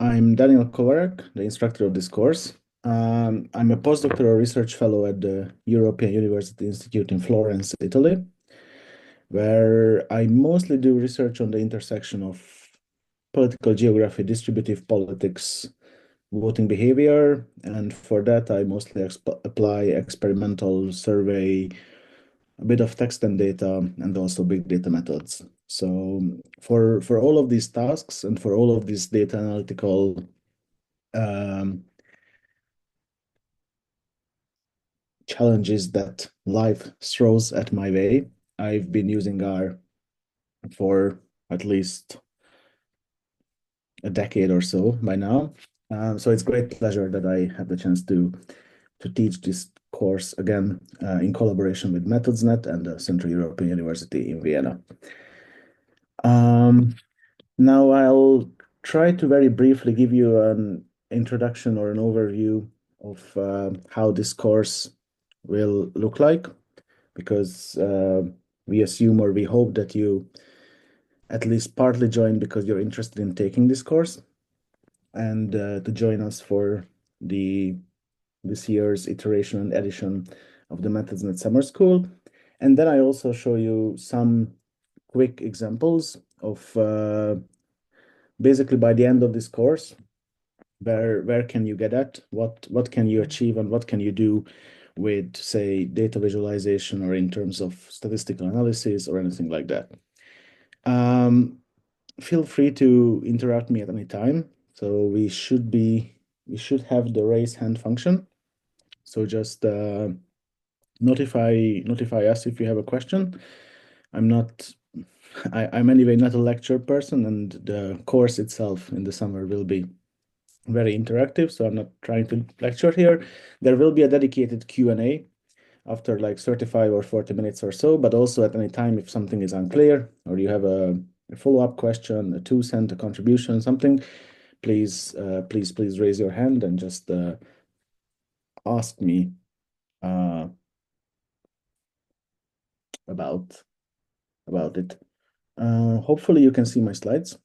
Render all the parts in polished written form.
I'm Daniel Kovarek, the instructor of this course. I'm a postdoctoral research fellow at the European University Institute in Florence, Italy, where I mostly do research on the intersection of political geography, distributive politics, voting behavior, and for that I mostly apply experimental survey, a bit of text and data, and also big data methods. So for all of these tasks and for all of these data analytical um, challenges that life throws at my way, I've been using R for at least a decade or so by now. So it's great pleasure that I have the chance to teach this course again in collaboration with MethodsNET and the Central European University in Vienna. Um, Now I'll try to very briefly give you an introduction or an overview of how this course will look like, because we assume or we hope that you at least partly join because you're interested in taking this course and to join us for the this year's iteration and edition of the MethodsNet Summer School. And then I also show you some quick examples of basically by the end of this course, where can you get at, what can you achieve, and what can you do with, say, data visualization or in terms of statistical analysis or anything like that. Feel free to interrupt me at any time. So we should have the raise hand function. So just notify us if you have a question. I'm not I'm anyway not a lecture person, and the course itself in the summer will be very interactive, so I'm not trying to lecture here. There will be a dedicated Q&A after like 35 or 40 minutes or so, but also at any time if something is unclear or you have a follow-up question, a 2 cent, a contribution, something, please raise your hand and just ask me uh, about it. Hopefully you can see my slides,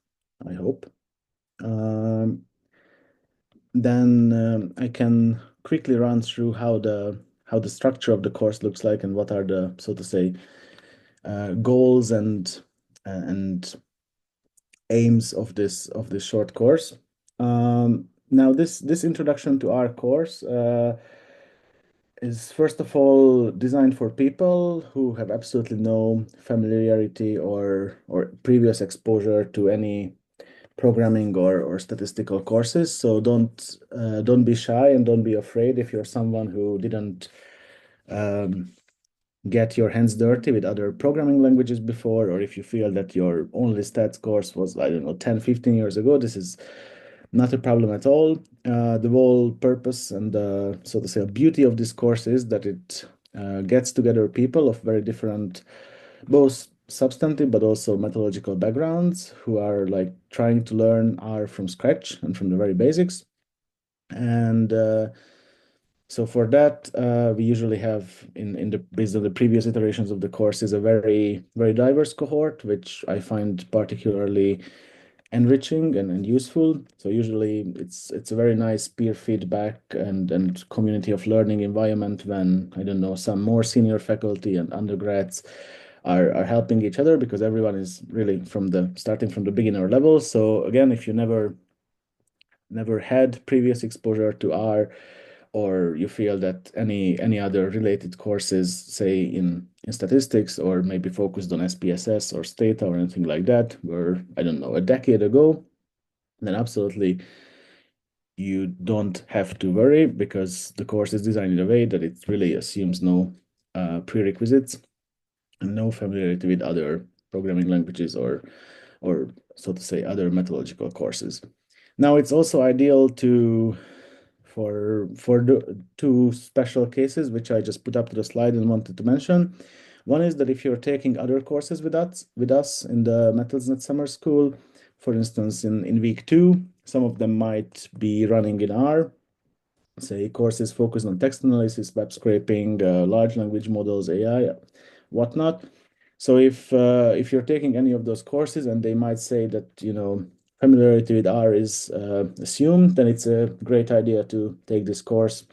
I hope. Um, then I can quickly run through how the structure of the course looks like and what are the, so to say, goals and aims of this short course. Now this introduction to our course is first of all designed for people who have absolutely no familiarity or previous exposure to any programming or statistical courses. So don't be shy and don't be afraid if you're someone who didn't um, get your hands dirty with other programming languages before, or if you feel that your only stats course was, I don't know, 10, 15 years ago. This is not a problem at all. The whole purpose and so to say beauty of this course is that it gets together people of very different, both substantive but also methodological backgrounds, who are like trying to learn R from scratch and from the very basics. And so for that, we usually have in the based on the previous iterations of the course is a very diverse cohort, which I find particularly enriching and useful. So usually it's a very nice peer feedback and community of learning environment when, I don't know, some more senior faculty and undergrads are helping each other, because everyone is really starting from the beginner level. So again, if you never had previous exposure to R, or you feel that any other related courses, say in statistics or maybe focused on SPSS or Stata or anything like that, were, I don't know, a decade ago, then absolutely you don't have to worry, because the course is designed in a way that it really assumes no prerequisites and no familiarity with other programming languages or so to say other methodological courses. Now it's also ideal for the two special cases which I just put up to the slide and wanted to mention. One is that if you're taking other courses with us in the MethodsNet Summer School, for instance, in week 2, some of them might be running in R, say courses focused on text analysis, web scraping, large language models, AI, whatnot. So if you're taking any of those courses and they might say that, familiarity with R is assumed, then it's a great idea to take this course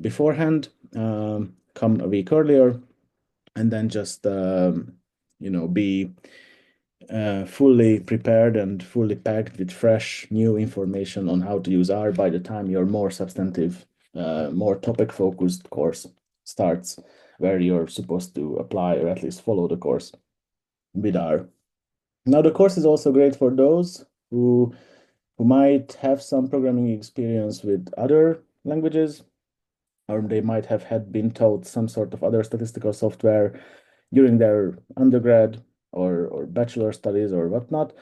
beforehand, come a week earlier, and then just be fully prepared and fully packed with fresh new information on how to use R by the time your more substantive, more topic focused course starts, where you're supposed to apply or at least follow the course with R. Now, the course is also great for those who might have some programming experience with other languages, or they might have had been taught some sort of other statistical software during their undergrad or bachelor studies or whatnot.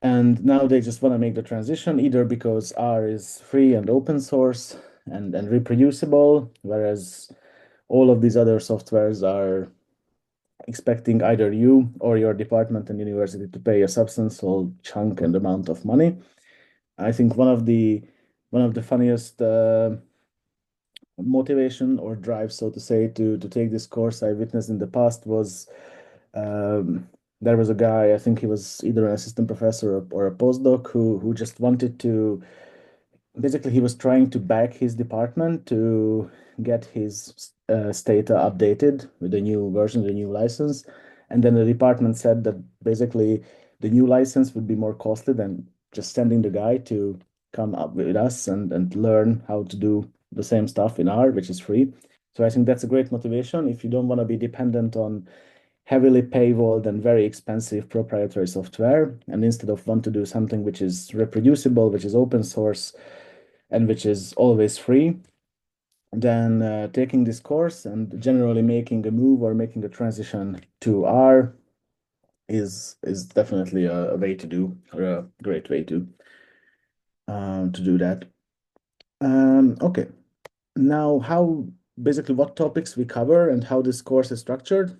And now they just want to make the transition, either because R is free and open source and reproducible, whereas all of these other softwares are expecting either you or your department and university to pay a substantial chunk and amount of money. I think one of the funniest motivation or drive, so to say, to take this course I witnessed in the past was there was a guy, I think he was either an assistant professor or a postdoc who just wanted to basically he was trying to back his department to get his Stata updated with the new version, the new license. And then the department said that basically the new license would be more costly than just sending the guy to come up with us and learn how to do the same stuff in R, which is free. So I think that's a great motivation if you don't want to be dependent on heavily paywalled and very expensive proprietary software, and instead of want to do something which is reproducible, which is open source, and which is always free, then taking this course and generally making a move or making a transition to R is definitely a way to do, or a great way to do that. Okay, now how basically what topics we cover and how this course is structured.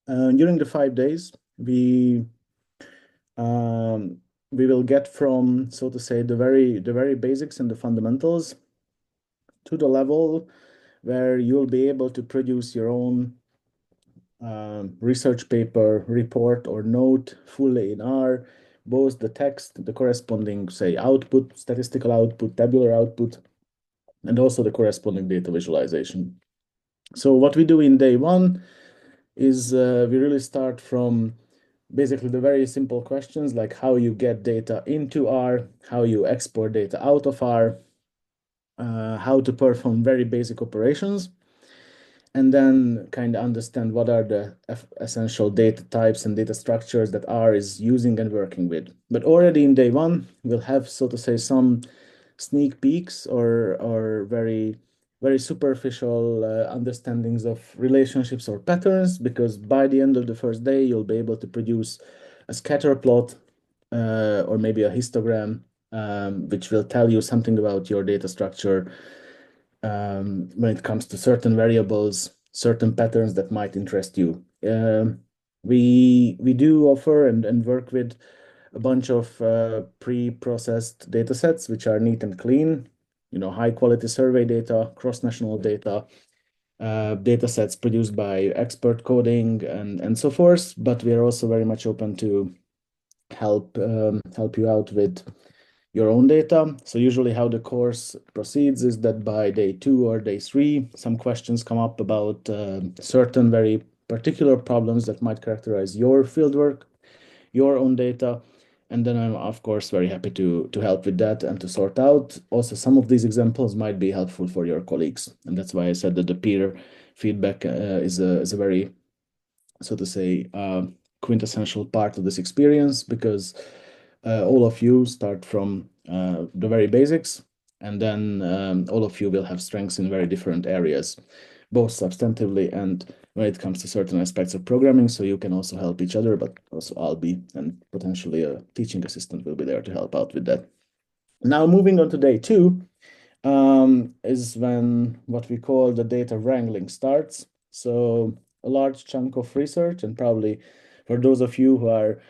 During the 5 days, we will get from, so to say, the very basics and the fundamentals to the level where you'll be able to produce your own research paper, report, or note fully in R, both the text, the corresponding, say, output, statistical output, tabular output, and also the corresponding data visualization. So what we do in day one is we really start from basically the very simple questions like how you get data into R, how you export data out of R, how to perform very basic operations, and then kind of understand what are the essential data types and data structures that R is using and working with. But already in day one, we'll have, so to say, some sneak peeks or very very superficial understandings of relationships or patterns, because by the end of the first day, you'll be able to produce a scatter plot or maybe a histogram, which will tell you something about your data structure when it comes to certain variables, certain patterns that might interest you. We do offer and work with a bunch of pre-processed data sets, which are neat and clean, high quality survey data, cross-national data, data sets produced by expert coding and so forth. But we are also very much open to help you out with your own data. So usually how the course proceeds is that by day 2 or day 3, some questions come up about certain very particular problems that might characterize your fieldwork, your own data. And then I'm, of course, very happy to help with that and to sort out. Also, some of these examples might be helpful for your colleagues. And that's why I said that the peer feedback is a very, so to say, quintessential part of this experience, because all of you start from the very basics, and then all of you will have strengths in very different areas, both substantively and when it comes to certain aspects of programming. So you can also help each other, but also I'll be, and potentially a teaching assistant will be there to help out with that. Now, moving on to day 2 is when what we call the data wrangling starts. So a large chunk of research, and probably for those of you who are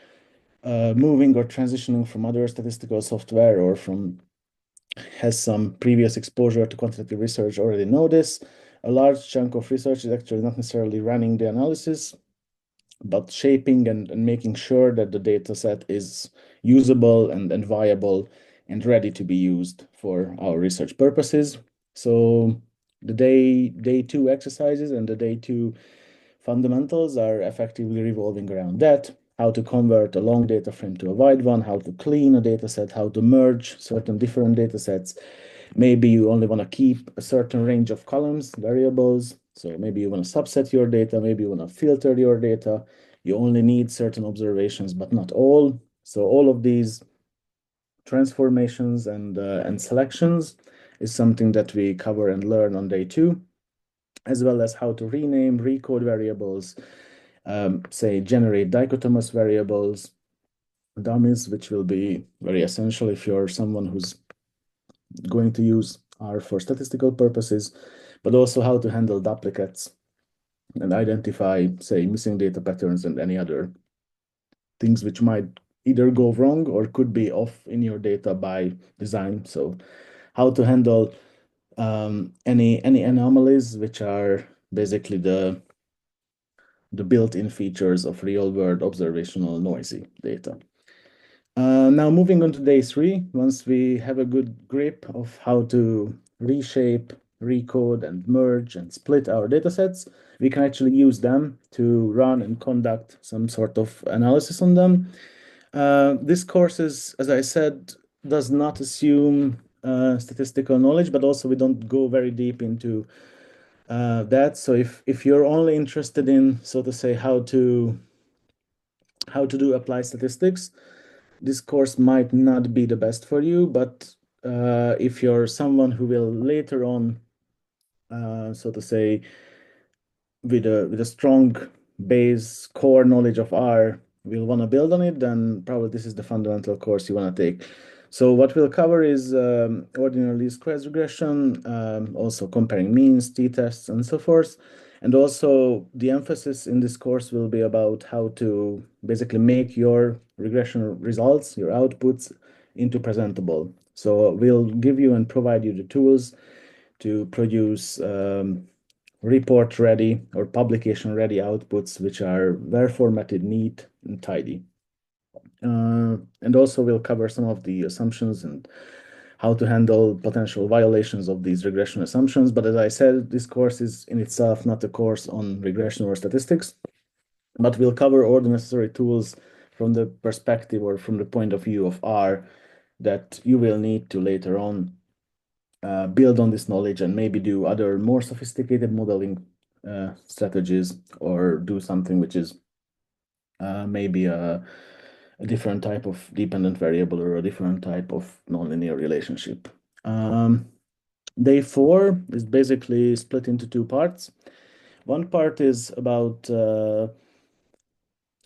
moving or transitioning from other statistical software or has some previous exposure to quantitative research already know this. A large chunk of research is actually not necessarily running the analysis, but shaping and making sure that the data set is usable and viable and ready to be used for our research purposes. So the day two exercises and the day two fundamentals are effectively revolving around that: how to convert a long data frame to a wide one, how to clean a data set, how to merge certain different data sets. Maybe you only want to keep a certain range of columns, variables. So maybe you want to subset your data, maybe you want to filter your data. You only need certain observations, but not all. So all of these transformations and selections is something that we cover and learn on day two, as well as how to rename, recode variables, say generate dichotomous variables, dummies, which will be very essential if you're someone who's going to use R for statistical purposes, but also how to handle duplicates and identify, say, missing data patterns and any other things which might either go wrong or could be off in your data by design. So how to handle any anomalies, which are basically the built-in features of real-world observational noisy data. Now moving on to day three, once we have a good grip of how to reshape, recode, and merge and split our datasets, we can actually use them to run and conduct some sort of analysis on them. This course is, as I said, does not assume statistical knowledge, but also we don't go very deep into that. So if you're only interested in, so to say, how to do applied statistics, this course might not be the best for you. But if you're someone who will later on, so to say, with a strong base core knowledge of R, will want to build on it, then probably this is the fundamental course you want to take. So what we'll cover is ordinary least squares regression, also comparing means, t-tests, and so forth. And also the emphasis in this course will be about how to basically make your regression results, your outputs, into presentable. So we'll give you and provide you the tools to produce report ready or publication ready outputs, which are well formatted, neat, and tidy. And also we'll cover some of the assumptions and how to handle potential violations of these regression assumptions. But as I said, this course is in itself not a course on regression or statistics, but we'll cover all the necessary tools from the perspective or from the point of view of R that you will need to later on build on this knowledge and maybe do other more sophisticated modeling strategies, or do something which is maybe a different type of dependent variable or a different type of nonlinear relationship. Day four is basically split into two parts. One part is about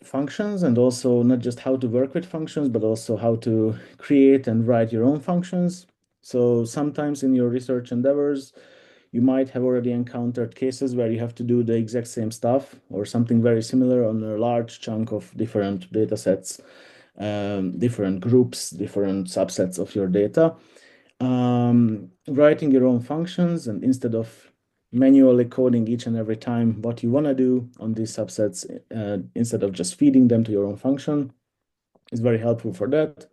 functions, and also not just how to work with functions, but also how to create and write your own functions. So sometimes in your research endeavors, you might have already encountered cases where you have to do the exact same stuff or something very similar on a large chunk of different data sets, different groups, different subsets of your data. Writing your own functions, and instead of manually coding each and every time what you want to do on these subsets, instead of just feeding them to your own function, is very helpful for that.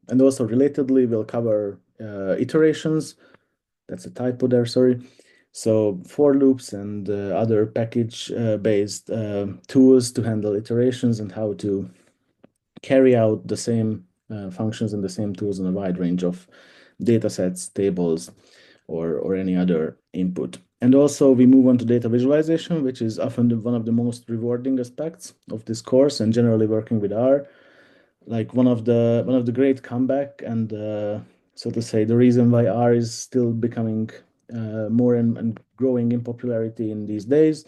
And also relatedly, we'll cover iterations. That's a typo there, sorry. So for loops and other package-based tools to handle iterations, and how to carry out the same functions and the same tools on a wide range of data sets, tables, or any other input. And also we move on to data visualization, which is often one of the most rewarding aspects of this course, and generally working with R. Like one of the great comeback and so to say the reason why R is still becoming more and growing in popularity in these days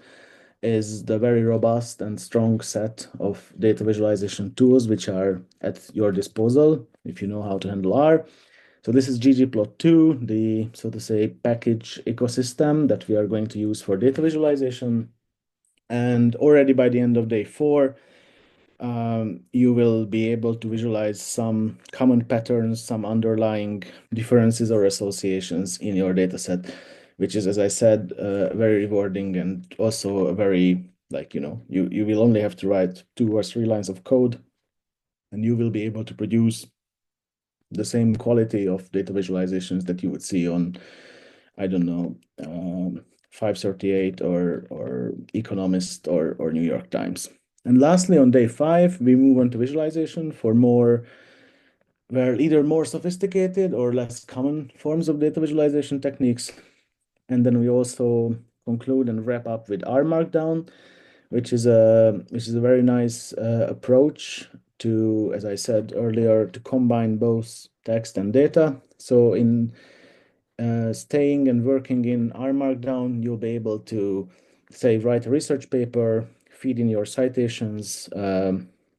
is the very robust and strong set of data visualization tools which are at your disposal if you know how to handle R. So this is ggplot2, the, so to say, package ecosystem that we are going to use for data visualization. And already by the end of day four, you will be able to visualize some common patterns, some underlying differences or associations in your data set, which is, as I said, very rewarding, and also a very, like, you will only have to write 2 or 3 lines of code and you will be able to produce the same quality of data visualizations that you would see on, I don't know, 538 or Economist or New York Times. And lastly, on day 5, we move on to visualization for more, well, either more sophisticated or less common forms of data visualization techniques. And then we also conclude and wrap up with R Markdown, which is a very nice approach to, as I said earlier, to combine both text and data. So in staying and working in R Markdown, you'll be able to, say, write a research paper, feed in your citations,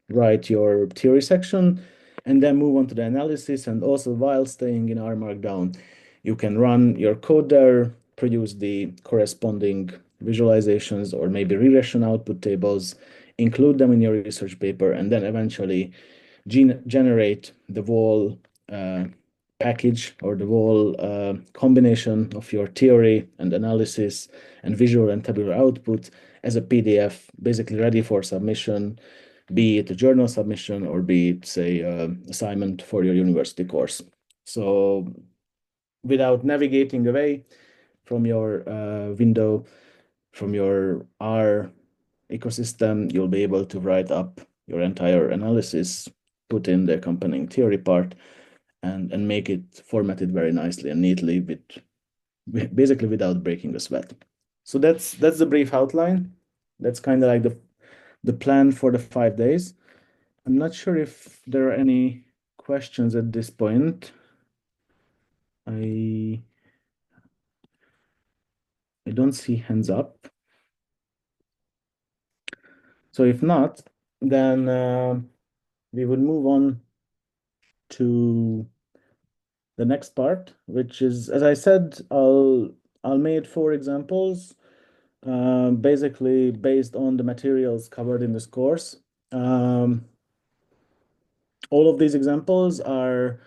write your theory section, and then move on to the analysis. And also, while staying in R Markdown, you can run your code there, produce the corresponding visualizations or maybe regression output tables, include them in your research paper, and then eventually generate the whole package or the whole combination of your theory and analysis and visual and tabular output as a PDF, basically ready for submission, be it a journal submission or be it, say, assignment for your university course. So without navigating away from your window, from your R ecosystem, you'll be able to write up your entire analysis, put in the accompanying theory part, and make it formatted very nicely and neatly basically without breaking a sweat. So that's the brief outline. That's kind of like the plan for the 5 days. I'm not sure if there are any questions at this point. I don't see hands up. So if not, then we would move on to the next part, which is, as I said, I'll make 4 examples, basically based on the materials covered in this course. All of these examples are,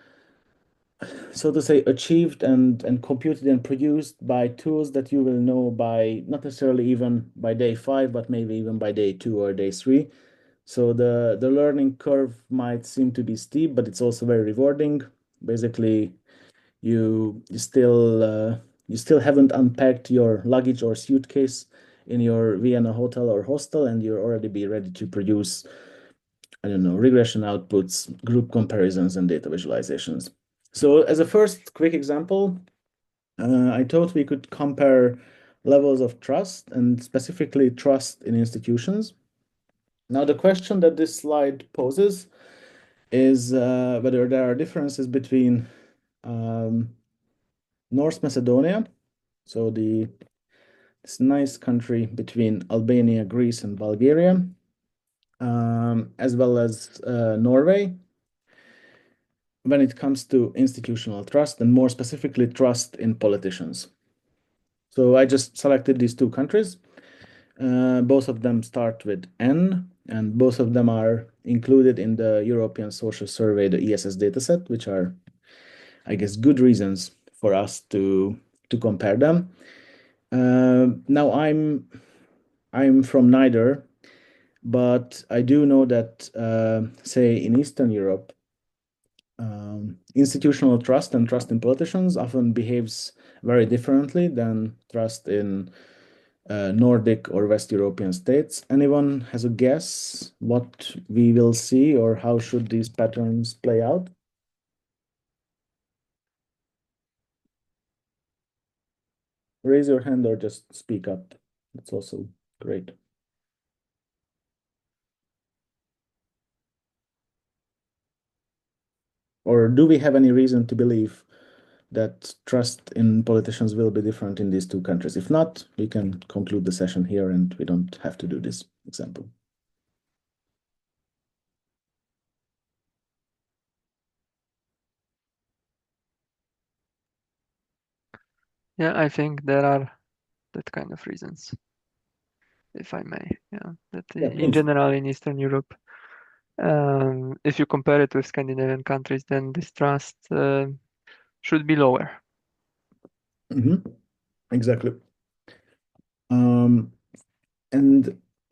so to say, achieved and computed and produced by tools that you will know by not necessarily even by day 5, but maybe even by day 2 or day 3. So the learning curve might seem to be steep, but it's also very rewarding. Basically, you still haven't unpacked your luggage or suitcase in your Vienna hotel or hostel, and you're already be ready to produce, I don't know, regression outputs, group comparisons, and data visualizations. So as a first quick example, I thought we could compare levels of trust and specifically trust in institutions. Now, the question that this slide poses is whether there are differences between North Macedonia, so this nice country between Albania, Greece, and Bulgaria, as well as Norway, when it comes to institutional trust and more specifically trust in politicians. So I just selected these 2 countries. Both of them start with N, and both of them are included in the European Social Survey, the ESS dataset, which are, I guess, good reasons for us to compare them. Now I'm from neither, but I do know that, say, in Eastern Europe, institutional trust and trust in politicians often behaves very differently than trust in Nordic or West European states. Anyone has a guess what we will see or how should these patterns play out? Raise your hand or just speak up. That's also great. Or do we have any reason to believe that trust in politicians will be different in these 2 countries? If not, we can conclude the session here and we don't have to do this example. Yeah, I think there are that kind of reasons, if I may. Yeah, that Yeah, in please. general in Eastern Europe, if you compare it with Scandinavian countries, then distrust should be lower. Exactly. And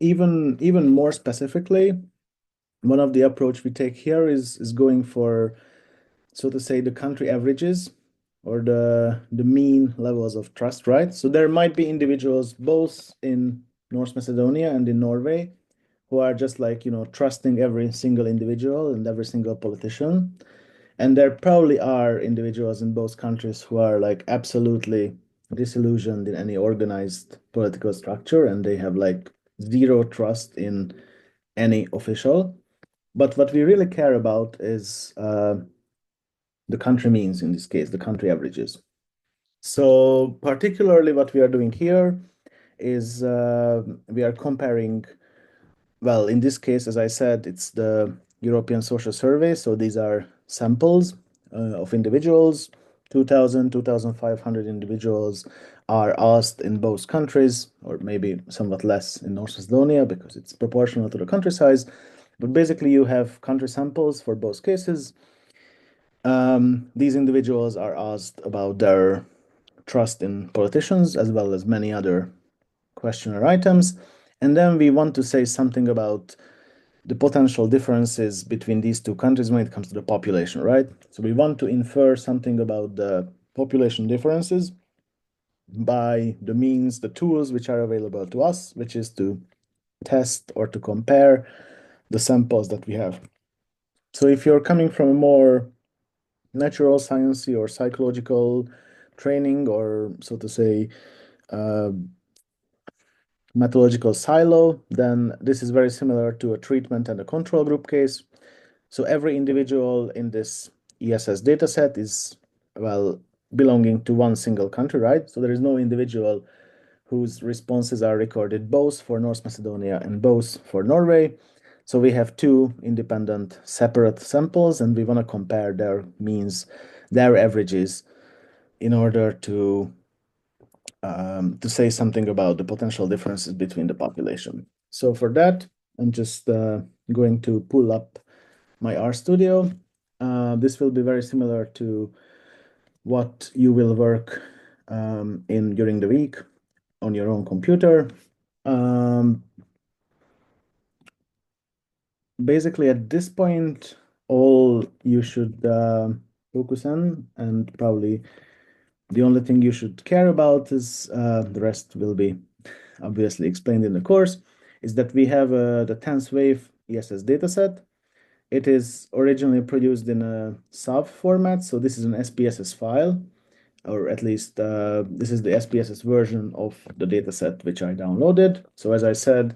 even more specifically, one of the approach we take here is going for, so to say, the country averages or the mean levels of trust, right? So there might be individuals both in North Macedonia and in Norway who are just like, trusting every single individual and every single politician. And there probably are individuals in both countries who are like absolutely disillusioned in any organized political structure and they have like zero trust in any official. But what we really care about is the country means, in this case, the country averages. So particularly what we are doing here is we are comparing, well, in this case, as I said, it's the European Social Survey. So these are samples of individuals. 2,000, 2,500 individuals are asked in both countries, or maybe somewhat less in North Macedonia because it's proportional to the country size. But basically, you have country samples for both cases. These individuals are asked about their trust in politicians as well as many other questionnaire items. And then we want to say something about the potential differences between these two countries when it comes to the population, right? So we want to infer something about the population differences by the means, the tools which are available to us, which is to test or to compare the samples that we have. So if you're coming from a more natural sciencey or psychological training, or so to say, uh, methodological silo, then this is very similar to a treatment and a control group case. So every individual in this ESS dataset is, well, belonging to one single country, right? So there is no individual whose responses are recorded both for North Macedonia and both for Norway. So we have two independent separate samples and we want to compare their means, their averages in order to say something about the potential differences between the population. So for that, I'm just going to pull up my RStudio. This will be very similar to what you will work in during the week on your own computer. Basically, at this point, all you should focus on, and probably the only thing you should care about is the rest will be obviously explained in the course, is that we have the 10th wave ESS dataset. It is originally produced in a SAV format, so this is an SPSS file, or at least this is the SPSS version of the dataset which I downloaded. So as I said,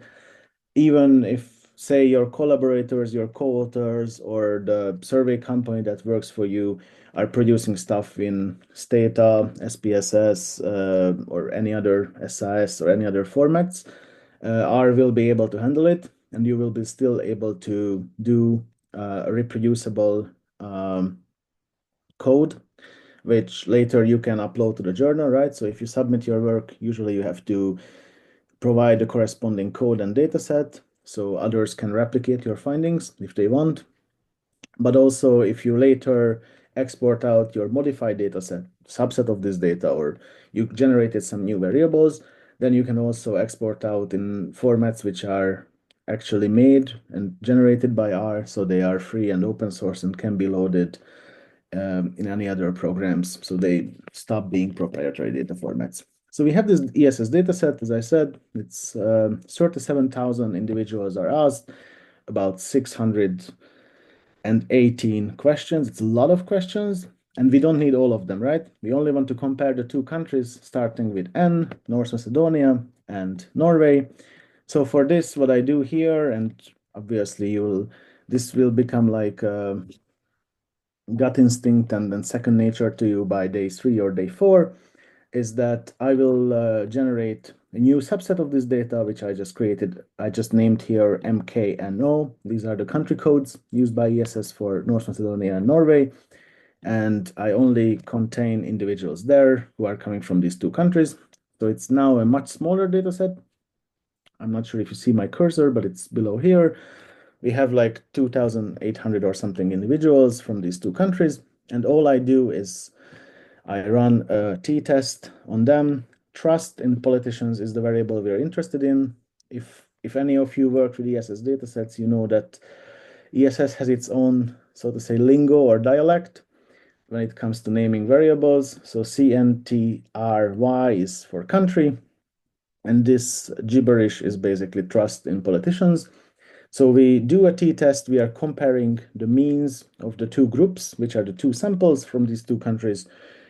even if, say, your collaborators, your co-authors, or the survey company that works for you are producing stuff in Stata, SPSS, or any other SIS or any other formats, R will be able to handle it, and you will be still able to do a reproducible code, which later you can upload to the journal, right? So if you submit your work, usually you have to provide the corresponding code and dataset so others can replicate your findings if they want. But also, if you later export out your modified dataset, subset of this data, or you generated some new variables, then you can also export out in formats which are actually made and generated by R, so they are free and open source and can be loaded in any other programs. So they stop being proprietary data formats. So we have this ESS dataset, as I said, it's 37,000 individuals are asked, about 618 questions. It's a lot of questions, and we don't need all of them, right? We only want to compare the two countries, starting with N, North Macedonia, and Norway. So for this, what I do here, and obviously this will become like gut instinct and then second nature to you by day 3 or day 4, is that I will generate a new subset of this data, which I just created. I just named here MKNO. These are the country codes used by ESS for North Macedonia and Norway. And I only contain individuals there who are coming from these two countries. So it's now a much smaller data set. I'm not sure if you see my cursor, but it's below here. We have like 2,800 or something individuals from these two countries. And all I do is I run a t-test on them. Trust in politicians is the variable we're interested in. If any of you work with ESS datasets, you know that ESS has its own, so to say, lingo or dialect when it comes to naming variables. So CNTRY is for country, and this gibberish is basically trust in politicians. So we do a t-test. We are comparing the means of the two groups, which are the two samples from these two countries,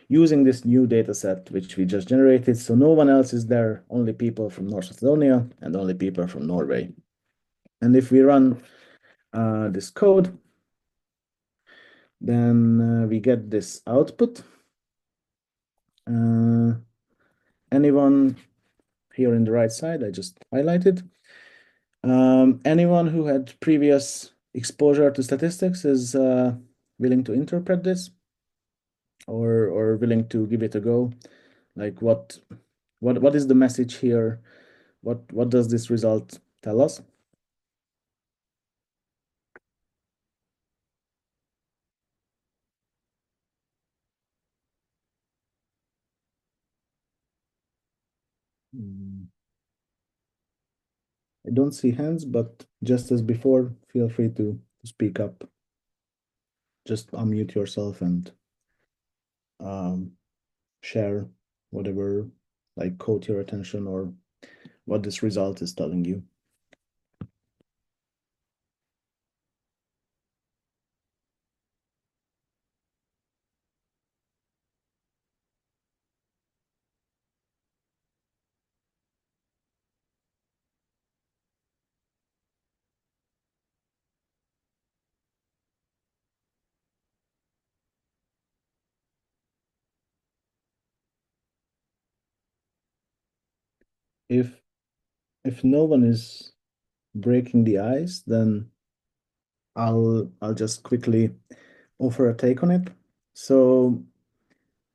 using this new data set, which we just generated. So no one else is there, only people from North Macedonia and only people from Norway. And if we run this code, then we get this output. Anyone here in the right side, I just highlighted. Anyone who had previous exposure to statistics is willing to interpret this or willing to give it a go. Like what is the message here? What does this result tell us? Mm, I don't see hands, but just as before, feel free to speak up. Just unmute yourself and um, share whatever like caught your attention or what this result is telling you. If no one is breaking the ice, then I'll just quickly offer a take on it. So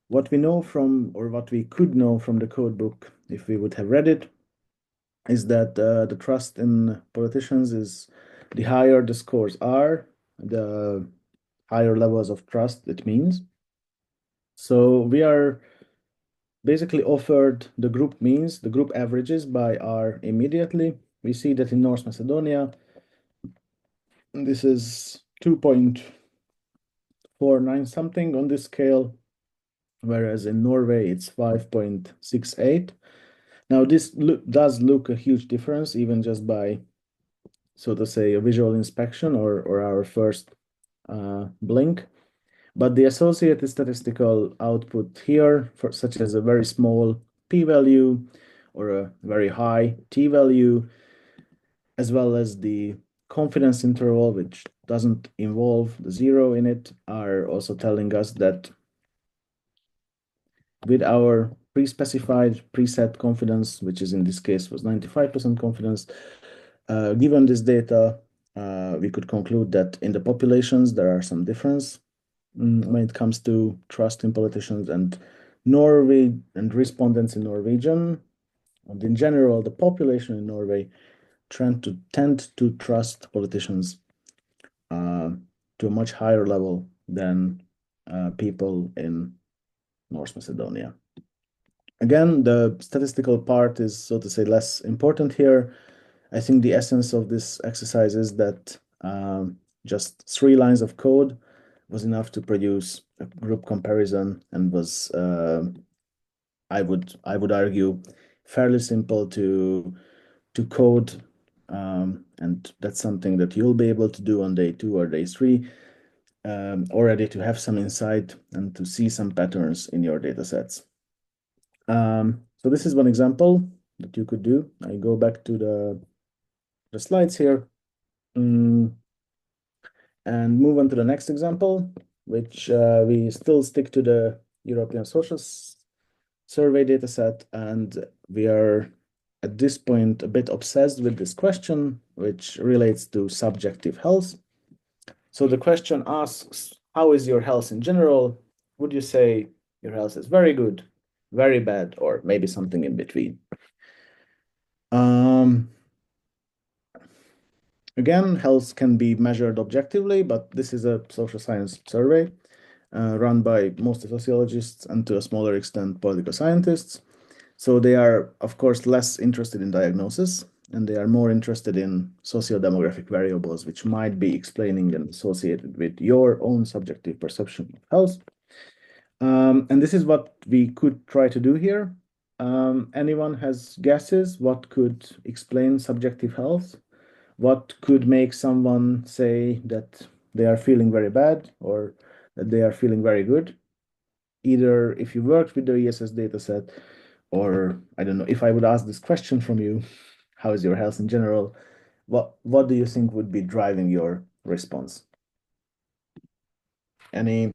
what we know from, or what we could know from the code book, if we would have read it, is that the trust in politicians is the higher the scores are, the higher levels of trust it means. So we are basically offered the group means, the group averages by R immediately. We see that in North Macedonia, this is 2.49 something on this scale, whereas in Norway it's 5.68. Now this does look a huge difference, even just by, so to say, a visual inspection or our first blink. But the associated statistical output here, for such as a very small p-value or a very high t-value, as well as the confidence interval, which doesn't involve the zero in it, are also telling us that with our pre-specified preset confidence, which is in this case was 95% confidence, given this data, we could conclude that in the populations there are some difference when it comes to trust in politicians and Norway and respondents in Norwegian. And in general, the population in Norway tend to trust politicians to a much higher level than people in North Macedonia. Again, the statistical part is, so to say, less important here. I think the essence of this exercise is that just 3 lines of code was enough to produce a group comparison and was, I would argue, fairly simple to code, and that's something that you'll be able to do on day 2 or day 3, already to have some insight and to see some patterns in your data sets. So this is one example that you could do. I go back to the slides here. And move on to the next example, which we still stick to the European Social Survey dataset, and we are at this point a bit obsessed with this question, which relates to subjective health. So the question asks, how is your health in general? Would you say your health is very good, very bad, or maybe something in between? Again, health can be measured objectively, but this is a social science survey run by mostly sociologists and to a smaller extent political scientists. So they are, of course, less interested in diagnosis. and they are more interested in socio-demographic variables, which might be explaining and associated with your own subjective perception of health. And this is what we could try to do here. Anyone has guesses what could explain subjective health? What could make someone say that they are feeling very bad or that they are feeling very good? Either if you worked with the ESS dataset, or I don't know, if I would ask this question from you, how is your health in general? What do you think would be driving your response? Any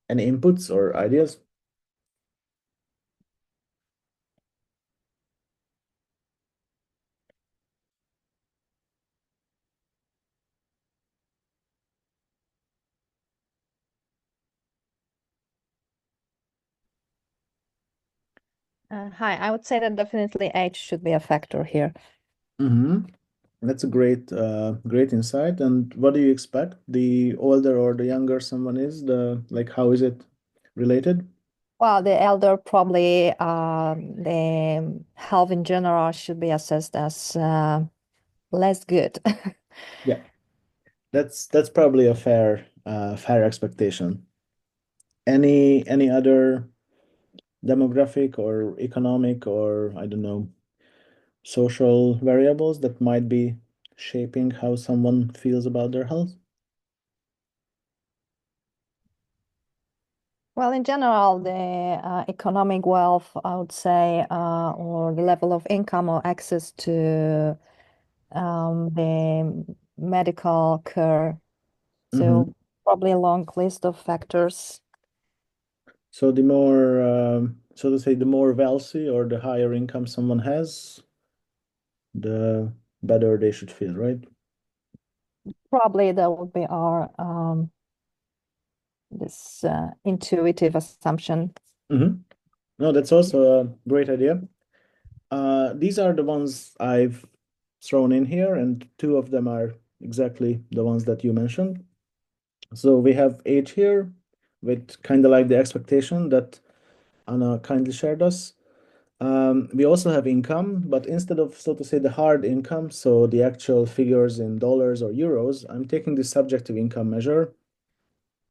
any inputs or ideas? Hi, I would say that definitely age should be a factor here. Mm-hmm. That's a great insight. And what do you expect? The older or the younger someone is, the like how is it related? Well, the elder probably the health in general should be assessed as less good. Yeah, that's probably a fair expectation. Any other demographic or economic or I don't know social variables that might be shaping how someone feels about their health? Well, in general, the economic wealth, I would say, or the level of income or access to the medical care. Mm-hmm. So probably a long list of factors. So the more, so to say, the more wealthy or the higher income someone has, the better they should feel, right? Probably that would be our this intuitive assumption. Mm-hmm. No, that's also a great idea. These are the ones I've thrown in here, and two of them are exactly the ones that you mentioned. So we have age here with kind of like the expectation that Anna kindly shared us. We also have income, but instead of, so to say, the hard income, so the actual figures in dollars or euros, I'm taking the subjective income measure,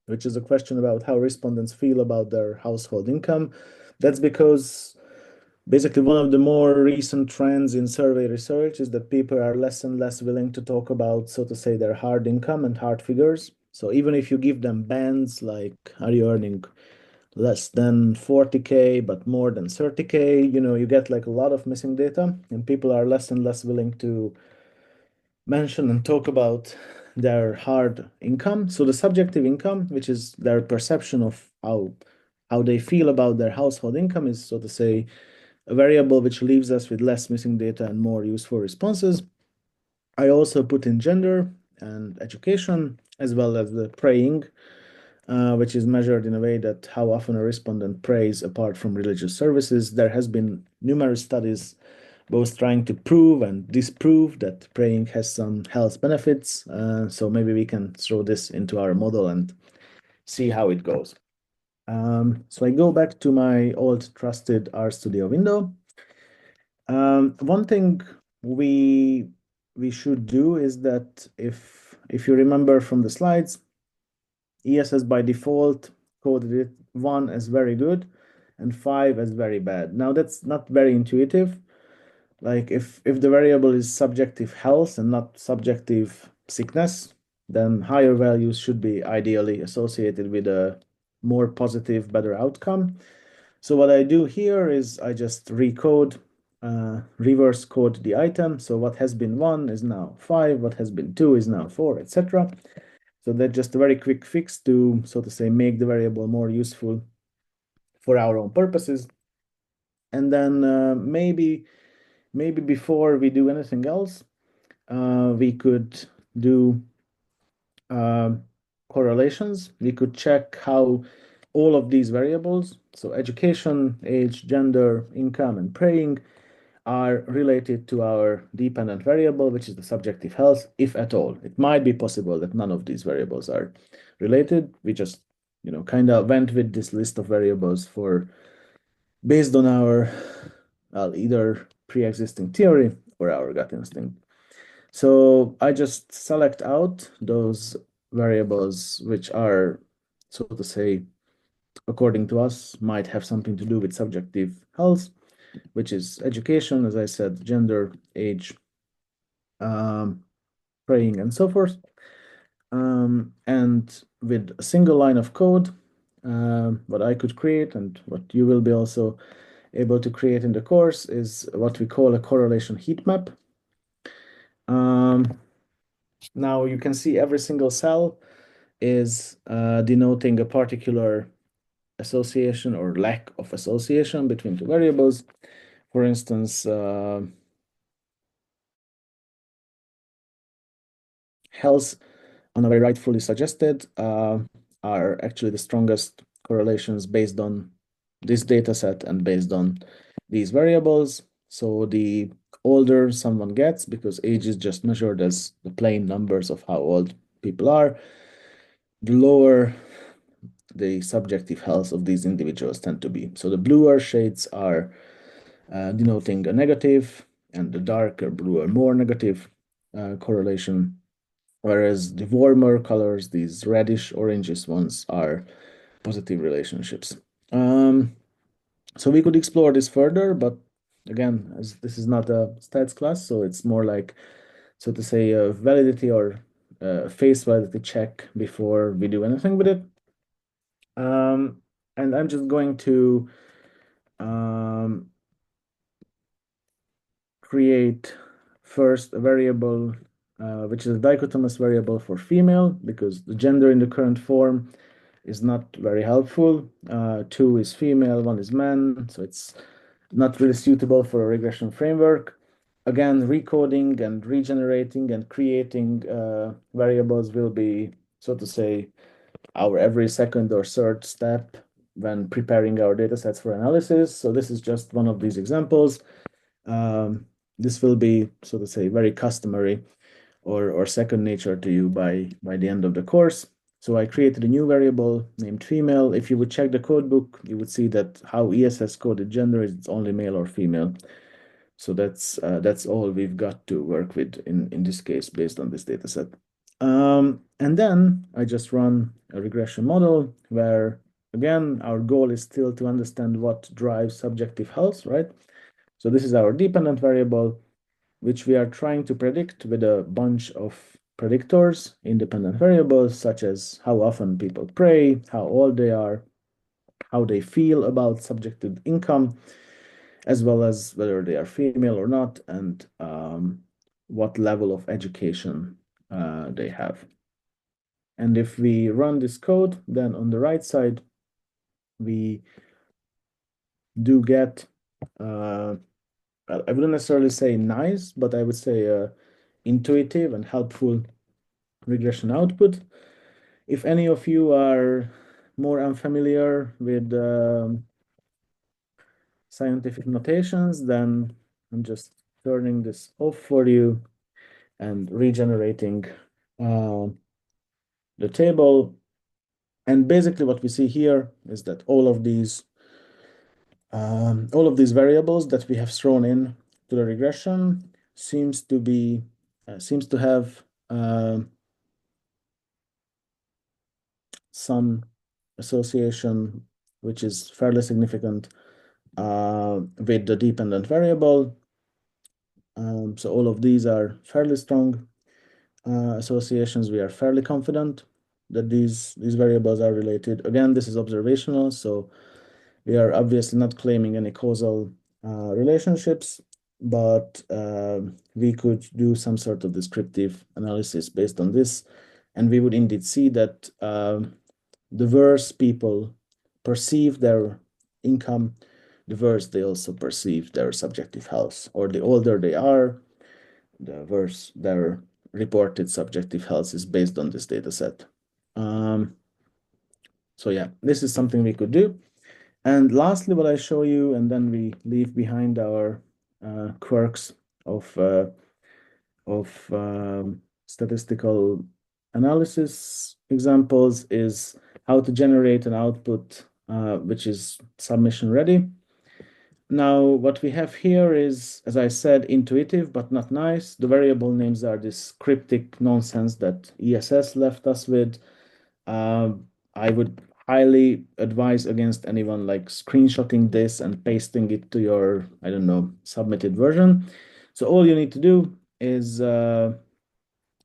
which is a question about how respondents feel about their household income. That's because basically one of the more recent trends in survey research is that people are less and less willing to talk about, so to say, their hard income and hard figures. So even if you give them bands like, are you earning less than 40K, but more than 30K, you get like a lot of missing data, and people are less and less willing to mention and talk about their hard income. So the subjective income, which is their perception of how they feel about their household income, is, so to say, a variable which leaves us with less missing data and more useful responses. I also put in gender and education, as well as the praying, which is measured in a way that how often a respondent prays apart from religious services. There has been numerous studies both trying to prove and disprove that praying has some health benefits. So maybe we can throw this into our model and see how it goes. So I go back to my old trusted RStudio window. One thing we we should do is that if you remember from the slides, ESS by default coded it 1 as very good and 5 as very bad. Now that's not very intuitive. Like if the variable is subjective health and not subjective sickness, then higher values should be ideally associated with a more positive, better outcome. So what I do here is I just reverse code the item. So what has been 1 is now 5, what has been 2 is now 4, etc. So that's just a very quick fix to, so to say, make the variable more useful for our own purposes. And then maybe before we do anything else, we could do correlations. We could check how all of these variables, so education, age, gender, income, and praying, are related to our dependent variable, which is the subjective health, if at all. It might be possible that none of these variables are related. We just, kind of went with this list of variables based on our either pre-existing theory for our gut instinct. So I just select out those variables which are, so to say, according to us, might have something to do with subjective health, which is education, as I said, gender, age, praying, and so forth. And with a single line of code, what I could create and what you will be also able to create in the course is what we call a correlation heat map. Now you can see every single cell is denoting a particular association or lack of association between two variables. For instance, health, on a very rightfully suggested, are actually the strongest correlations based on this data set and based on these variables. So the older someone gets, because age is just measured as the plain numbers of how old people are, the lower the subjective health of these individuals tend to be. So the bluer shades are denoting a negative, and the darker blue are more negative correlation, whereas the warmer colors, these reddish oranges ones, are positive relationships. So we could explore this further, but again, as this is not a stats class, so it's more like, so to say, a validity or face validity check before we do anything with it. And I'm just going to create first a variable which is a dichotomous variable for female, because the gender in the current form is not very helpful. 2 is female, 1 is man, so it's not really suitable for a regression framework. Again, recoding and regenerating and creating variables will be, so to say, our every second or third step when preparing our data sets for analysis. So this is just one of these examples. This will be, so to say, very customary or second nature to you by the end of the course. So I created a new variable named female. If you would check the code book, you would see that how ESS coded gender is it's only male or female. So that's all we've got to work with in this case based on this data set. And then I just run a regression model where, again, our goal is still to understand what drives subjective health, right? So this is our dependent variable, which we are trying to predict with a bunch of predictors, independent variables, such as how often people pray, how old they are, how they feel about subjective income, as well as whether they are female or not, and what level of education they have. And if we run this code, then on the right side, we do get, I wouldn't necessarily say nice, but I would say intuitive and helpful regression output. If any of you are more unfamiliar with scientific notations, then I'm just turning this off for you and regenerating the table. And basically what we see here is that all of these variables that we have thrown in to the regression seems to have some association which is fairly significant with the dependent variable. So all of these are fairly strong associations. We are fairly confident that these variables are related. Again, this is observational, so we are obviously not claiming any causal relationships, but we could do some sort of descriptive analysis based on this, and we would indeed see that the worse people perceive their income, the worse they also perceive their subjective health, or the older they are, the worse their reported subjective health is based on this data set. So yeah, this is something we could do. And lastly, what I show you, and then we leave behind our quirks of statistical analysis examples, is how to generate an output which is submission ready. Now, what we have here is, as I said, intuitive but not nice. The variable names are this cryptic nonsense that ESS left us with. I would highly advise against anyone like screenshotting this and pasting it to your, I don't know, submitted version. So all you need to do is, in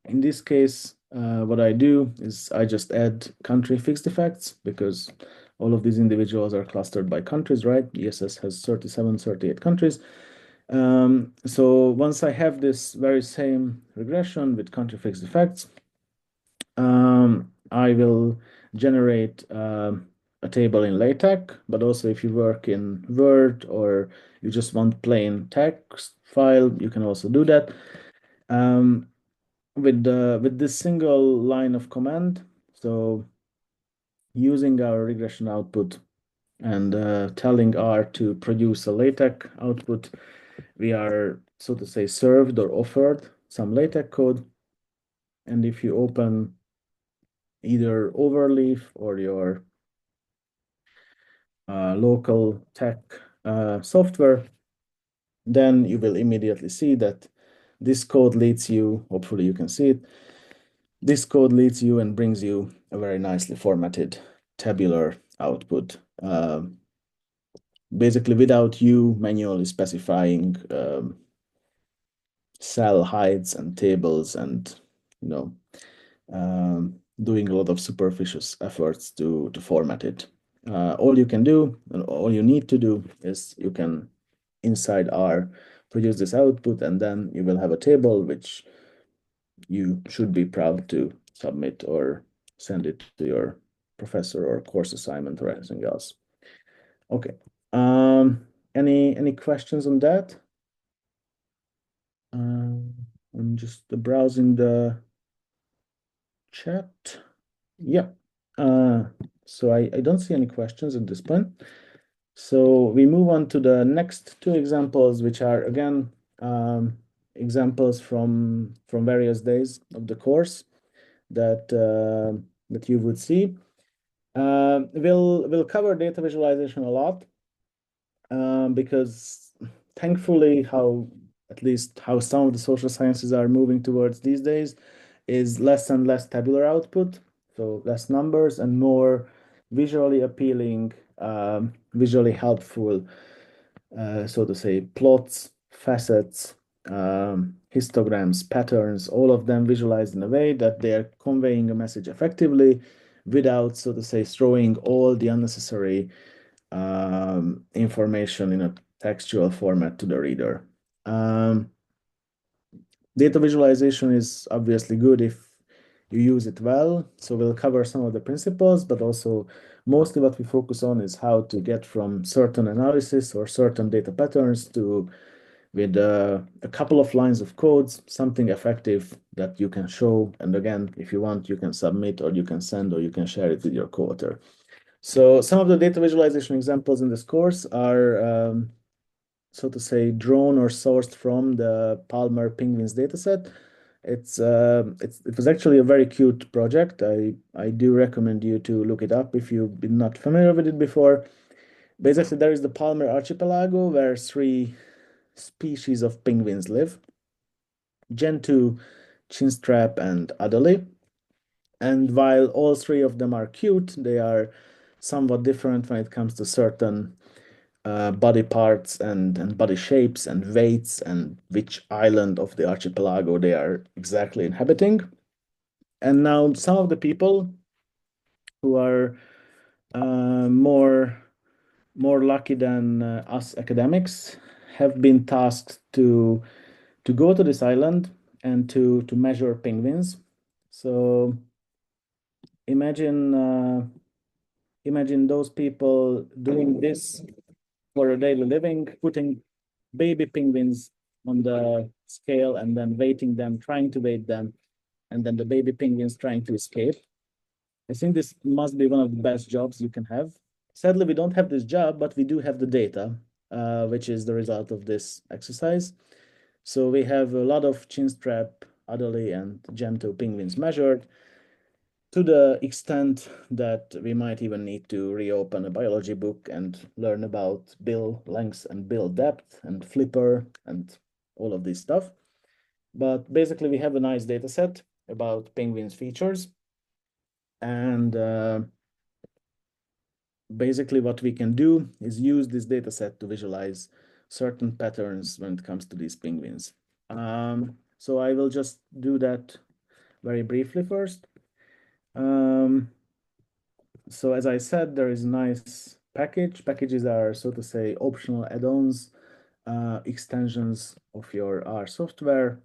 this case, what I do is I just add country fixed effects because all of these individuals are clustered by countries, right? ESS has 37, 38 countries. So once I have this very same regression with country fixed effects, I will generate a table in LaTeX, but also if you work in Word or you just want plain text file, you can also do that. With this single line of command, so using our regression output and telling R to produce a LaTeX output, we are, so to say, served or offered some LaTeX code. And if you open either Overleaf or your local tech software, then you will immediately see that this code leads you, hopefully you can see it, this code leads you and brings you a very nicely formatted tabular output, basically without you manually specifying cell heights and tables and, you know, doing a lot of superficial efforts to format it. All you can do, and all you need to do is you can, inside R, produce this output, and then you will have a table which you should be proud to submit or send it to your professor or course assignment or anything else. Okay. Any questions on that? I'm just browsing the chat. Yeah. So I don't see any questions at this point. So we move on to the next two examples, which are again examples from various days of the course that that you would see. We'll cover data visualization a lot because thankfully at least how some of the social sciences are moving towards these days is less and less tabular output, so less numbers and more visually appealing, visually helpful, so to say, plots, facets, histograms, patterns, all of them visualized in a way that they are conveying a message effectively without, so to say, throwing all the unnecessary information in a textual format to the reader. Data visualization is obviously good if you use it well. So we'll cover some of the principles, but also mostly what we focus on is how to get from certain analysis or certain data patterns to, with a couple of lines of codes, something effective that you can show. And again, if you want, you can submit or you can send or you can share it with your co-author. So some of the data visualization examples in this course are, so to say, drawn or sourced from the Palmer penguins dataset. It was actually a very cute project. I do recommend you to look it up if you've been not familiar with it before. Basically, there is the Palmer archipelago where 3 species of penguins live: Gentoo, Chinstrap, and Adderley. And while all 3 of them are cute, they are somewhat different when it comes to certain body parts and body shapes and weights and which island of the archipelago they are exactly inhabiting. And now some of the people who are more lucky than us academics have been tasked to go to this island and to measure penguins. So imagine those people doing this for a daily living, putting baby penguins on the scale and then weighting them, trying to weight them, and then the baby penguins trying to escape. I think this must be one of the best jobs you can have. Sadly, we don't have this job, but we do have the data, which is the result of this exercise. So we have a lot of chinstrap, Adderley, and Gentoo penguins measured. to the extent that we might even need to reopen a biology book and learn about bill length and bill depth and flipper and all of this stuff. But basically, we have a nice data set about penguins' features. And basically, what we can do is use this data set to visualize certain patterns when it comes to these penguins. So I will just do that very briefly first. So as I said, there is a nice package. Packages are, so to say, optional add-ons, extensions of your R software.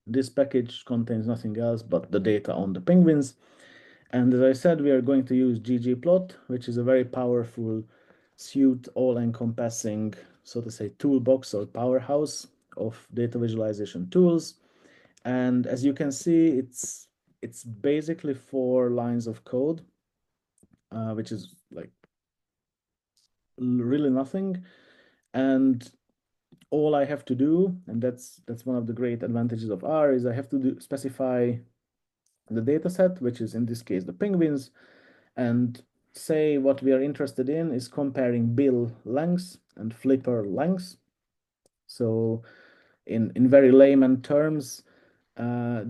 This package contains nothing else but the data on the penguins. And as I said, we are going to use ggplot, which is a very powerful suite, all-encompassing, so to say, toolbox or powerhouse of data visualization tools. And as you can see, it's basically 4 lines of code, which is like really nothing. And all I have to do, and that's one of the great advantages of R, is I have to specify the data set, which is in this case the penguins, and say what we are interested in is comparing bill lengths and flipper lengths. So in very layman terms,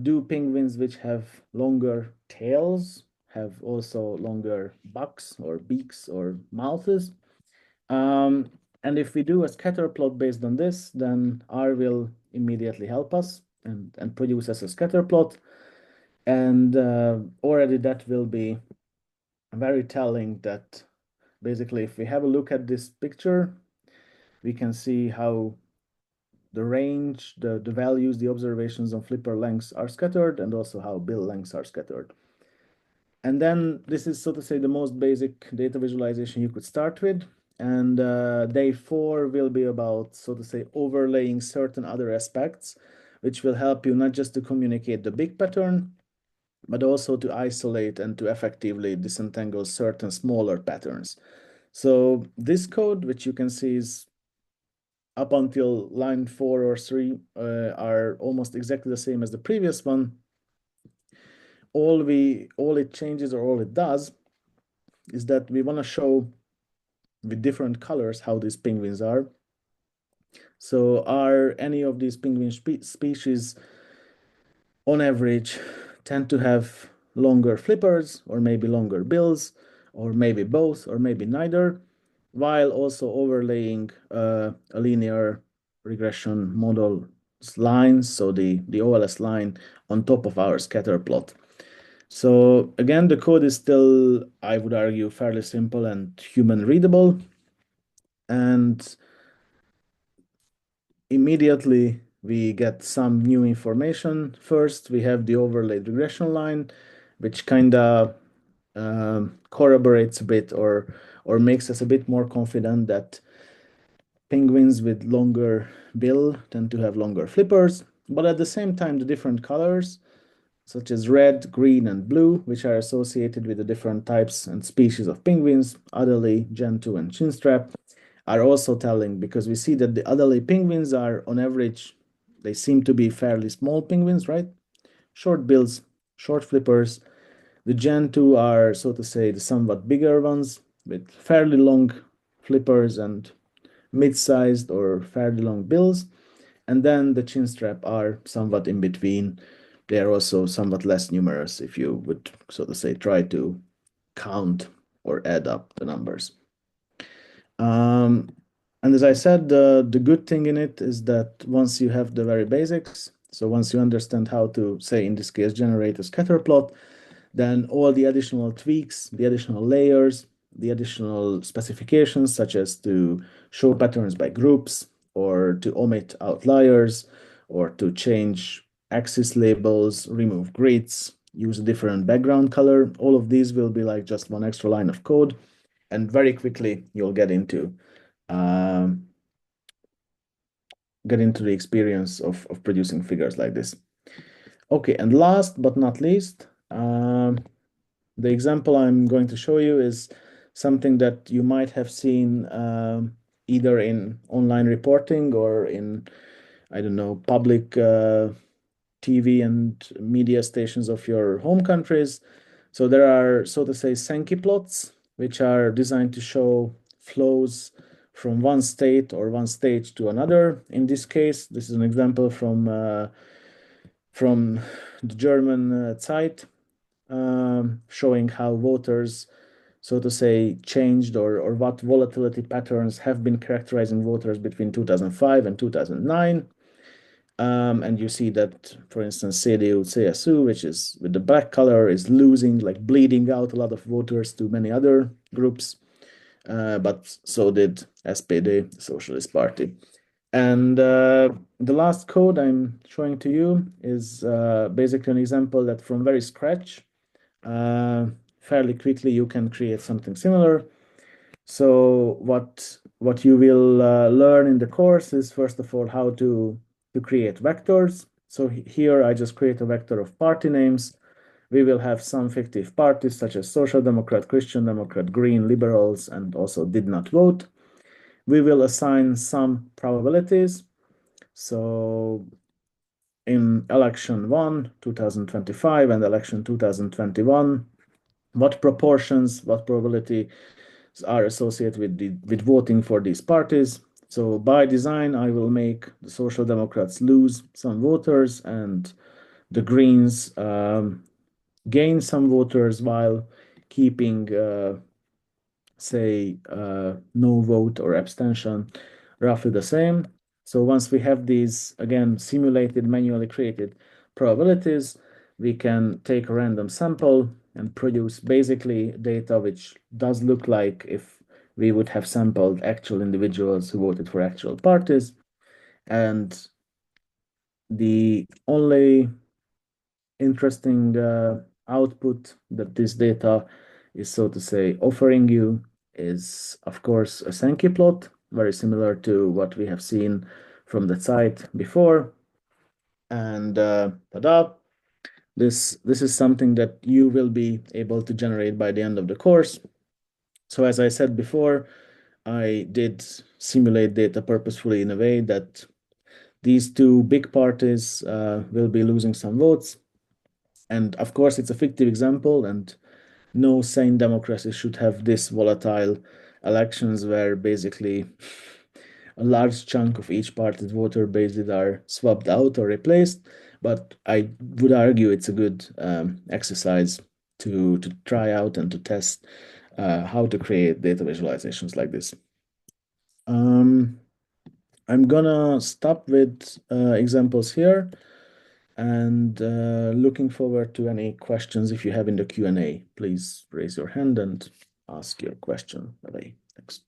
do penguins which have longer tails have also longer bucks or beaks or mouths? And if we do a scatter plot based on this, then R will immediately help us and produce us a scatter plot. And already that will be very telling that basically if we have a look at this picture, we can see how the range, the values, the observations on flipper lengths are scattered, and also how bill lengths are scattered. And then this is, so to say, the most basic data visualization you could start with. And day 4 will be about, so to say, overlaying certain other aspects, which will help you not just to communicate the big pattern, but also to isolate and to effectively disentangle certain smaller patterns. So this code, which you can see is up until line 4 or 3, are almost exactly the same as the previous one. All it changes, or all it does, is that we want to show with different colors how these penguins are. So are any of these penguin species on average tend to have longer flippers, or maybe longer bills, or maybe both, or maybe neither, while also overlaying a linear regression model line, so the OLS line on top of our scatter plot. So again, the code is still, I would argue, fairly simple and human readable. And immediately we get some new information. First, we have the overlaid regression line, which kind of corroborates a bit or makes us a bit more confident that penguins with longer bill tend to have longer flippers. But at the same time, the different colors, such as red, green, and blue, which are associated with the different types and species of penguins, Adelie, Gentoo, and Chinstrap, are also telling, because we see that the Adelie penguins are, on average, they seem to be fairly small penguins, right? Short bills, short flippers. The Gentoo are, so to say, the somewhat bigger ones with fairly long flippers and mid-sized or fairly long bills. And then the Chinstrap are somewhat in between. They are also somewhat less numerous if you would, so to say, try to count or add up the numbers. And as I said, the good thing in it is that once you have the very basics, so once you understand how to, say, in this case, generate a scatter plot, then all the additional tweaks, the additional layers, the additional specifications, such as to show patterns by groups, or to omit outliers, or to change axis labels, remove grids, use a different background color, all of these will be like just one extra line of code. And very quickly, you'll get into the experience of producing figures like this. Okay, and last but not least, the example I'm going to show you is something that you might have seen either in online reporting or in, I don't know, public TV and media stations of your home countries. So there are, so to say, Sankey plots, which are designed to show flows from one state or one stage to another. In this case, this is an example from the German Zeit, showing how voters, so to say, changed or what volatility patterns have been characterizing voters between 2005 and 2009. And you see that, for instance, CDU-CSU, which is with the black color, is losing, like bleeding out a lot of voters to many other groups. But so did SPD, the Socialist Party. And the last code I'm showing to you is basically an example that from very scratch, fairly quickly, you can create something similar. So what you will learn in the course is, first of all, how to create vectors. So here I just create a vector of party names. We will have some fictive parties such as Social Democrat, Christian Democrat, Green, Liberals, and also did not vote. We will assign some probabilities. So in election 1, 2025, and election 2021, what proportions, what probability are associated with voting for these parties. So by design, I will make the Social Democrats lose some voters and the Greens gain some voters while keeping, say, no vote or abstention roughly the same. So once we have these, again, simulated, manually created probabilities, we can take a random sample and produce basically data which does look like if we would have sampled actual individuals who voted for actual parties. And the only interesting output that this data is, so to say, offering you is, of course, a Sankey plot, very similar to what we have seen from the site before. And ta-da! This is something that you will be able to generate by the end of the course. So as I said before, I did simulate data purposefully in a way that these two big parties will be losing some votes. And of course, it's a fictive example, and no sane democracy should have this volatile elections where basically a large chunk of each party's voter bases are swapped out or replaced. But I would argue it's a good exercise to try out and to test how to create data visualizations like this. I'm gonna stop with examples here and looking forward to any questions if you have in the Q&A. Please raise your hand and ask your question. Bye-bye. Thanks.